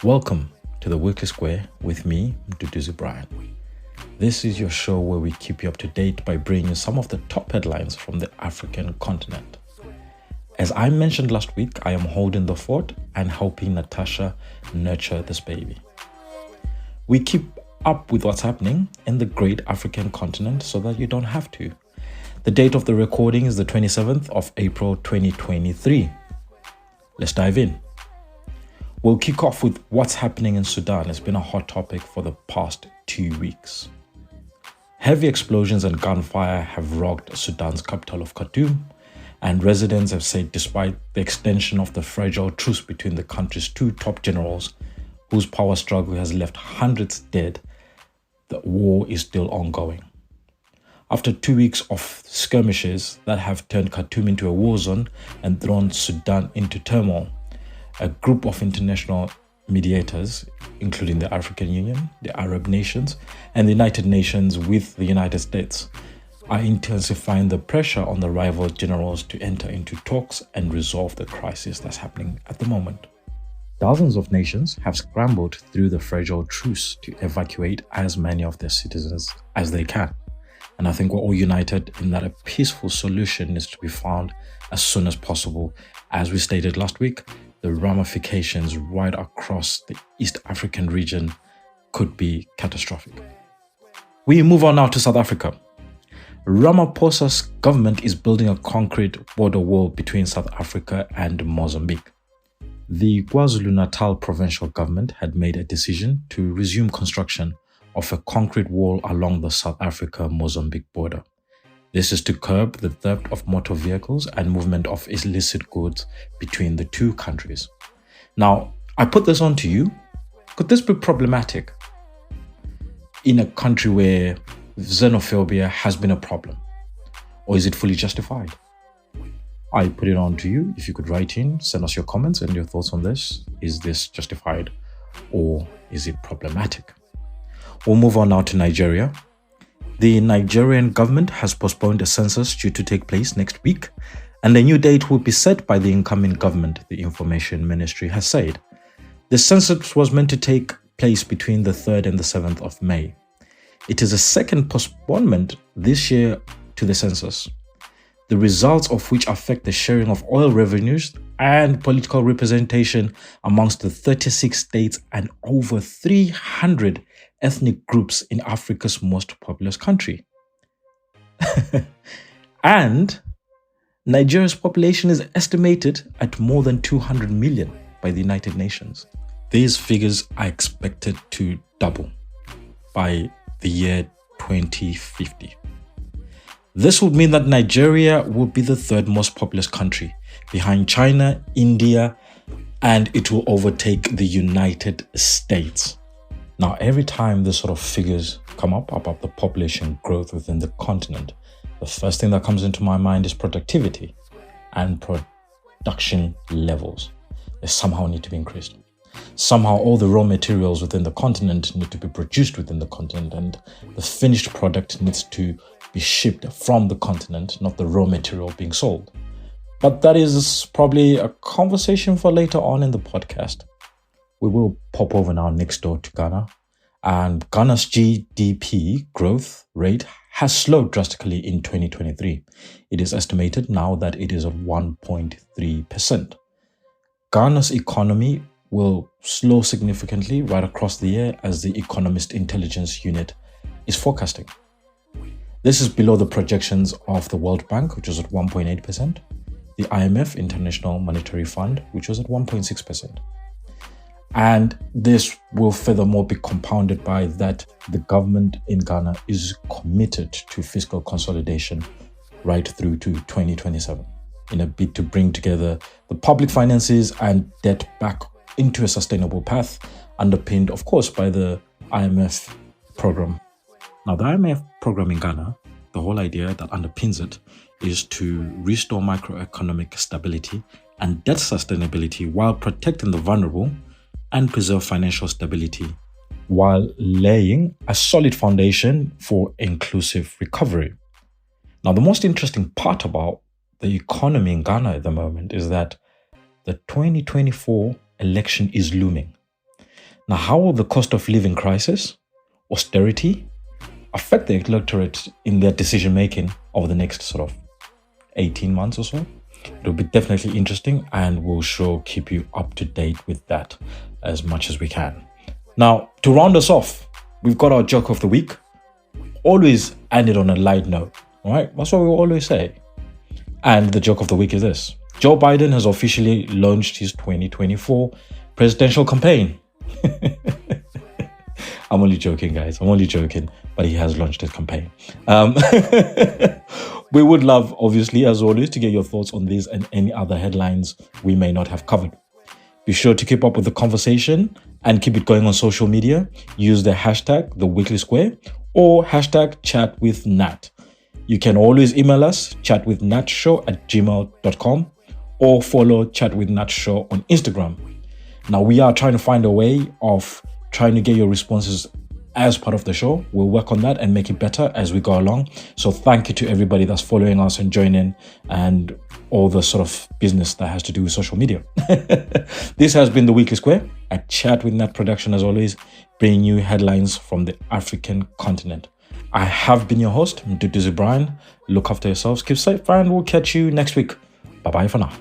Welcome to the Weekly Square with me, Duduzi Brian. This is your show where we keep you up to date by bringing you some of the top headlines from the African continent. As I mentioned last week, I am holding the fort and helping Natasha nurture this baby. We keep up with what's happening in the great African continent so that you don't have to. The date of the recording is the 27th of April 2023. Let's dive in. We'll kick off with what's happening in Sudan. It's been a hot topic for the past 2 weeks. Heavy explosions and gunfire have rocked Sudan's capital of Khartoum, and residents have said despite the extension of the fragile truce between the country's two top generals, whose power struggle has left hundreds dead, the war is still ongoing. After 2 weeks of skirmishes that have turned Khartoum into a war zone and thrown Sudan into turmoil, a group of international mediators, including the African Union, the Arab nations, and the United Nations with the United States, are intensifying the pressure on the rival generals to enter into talks and resolve the crisis that's happening at the moment. Dozens of nations have scrambled through the fragile truce to evacuate as many of their citizens as they can. And I think we're all united in that a peaceful solution needs to be found as soon as possible. As we stated last week, the ramifications right across the East African region could be catastrophic. We move on now to South Africa. Ramaphosa's government is building a concrete border wall between South Africa and Mozambique. The KwaZulu-Natal provincial government had made a decision to resume construction of a concrete wall along the South Africa-Mozambique border. This is to curb the theft of motor vehicles and movement of illicit goods between the two countries. Now, I put this on to you. Could this be problematic in a country where xenophobia has been a problem? Or is it fully justified? I put it on to you. If you could write in, send us your comments and your thoughts on this. Is this justified or is it problematic? We'll move on now to Nigeria. The Nigerian government has postponed a census due to take place next week, and a new date will be set by the incoming government, the Information Ministry has said. The census was meant to take place between the 3rd and the 7th of May. It is a second postponement this year to the census, the results of which affect the sharing of oil revenues and political representation amongst the 36 states and over 300 ethnic groups in Africa's most populous country. And Nigeria's population is estimated at more than 200 million by the United Nations. These figures are expected to double by the year 2050. This would mean that Nigeria will be the third most populous country behind China, India, and it will overtake the United States. Now, every time this sort of figures come up about the population growth within the continent, the first thing that comes into my mind is productivity and production levels. They somehow need to be increased. Somehow all the raw materials within the continent need to be produced within the continent, and the finished product needs to be shipped from the continent, not the raw material being sold. But that is probably a conversation for later on in the podcast. We will pop over now next door to Ghana, and Ghana's GDP growth rate has slowed drastically in 2023. It is estimated now that it is at 1.3%. Ghana's economy will slow significantly right across the year as the Economist Intelligence Unit is forecasting. This is below the projections of the World Bank, which was at 1.8%, the IMF, International Monetary Fund, which was at 1.6%. And this will furthermore be compounded by that the government in Ghana is committed to fiscal consolidation right through to 2027 in a bid to bring together the public finances and debt back into a sustainable path, underpinned, of course, by the IMF program. Now, the IMF program in Ghana, the whole idea that underpins it is to restore macroeconomic stability and debt sustainability while protecting the vulnerable and preserve financial stability while laying a solid foundation for inclusive recovery. Now, the most interesting part about the economy in Ghana at the moment is that the 2024 election is looming. Now, how will the cost of living crisis, austerity, affect the electorate in their decision making over the next sort of 18 months or so? It'll be definitely interesting, and we'll sure keep you up to date with that as much as we can. Now, to round us off, we've got our joke of the week. Always end it on a light note, all right? That's what we always say. And the joke of the week is this. Joe Biden has officially launched his 2024 presidential campaign. I'm only joking, guys. I'm only joking, but he has launched his campaign. We would love, obviously, as always, to get your thoughts on these and any other headlines we may not have covered. Be sure to keep up with the conversation and keep it going on social media. Use the hashtag #TheWeeklySquare or hashtag #ChatWithNat. You can always email us, chatwithnatshow@gmail.com, or follow chatwithnatshow on Instagram. Now, we are trying to find a way of trying to get your responses as part of the show. We'll work on that and make it better as we go along. So thank you to everybody that's following us and joining and all the sort of business that has to do with social media. This has been The Weekly Square, a Chat with Nat production as always, bringing you headlines from the African continent. I have been your host, Mduduzi Brian. Look after yourselves, keep safe, and we'll catch you next week. Bye-bye for now.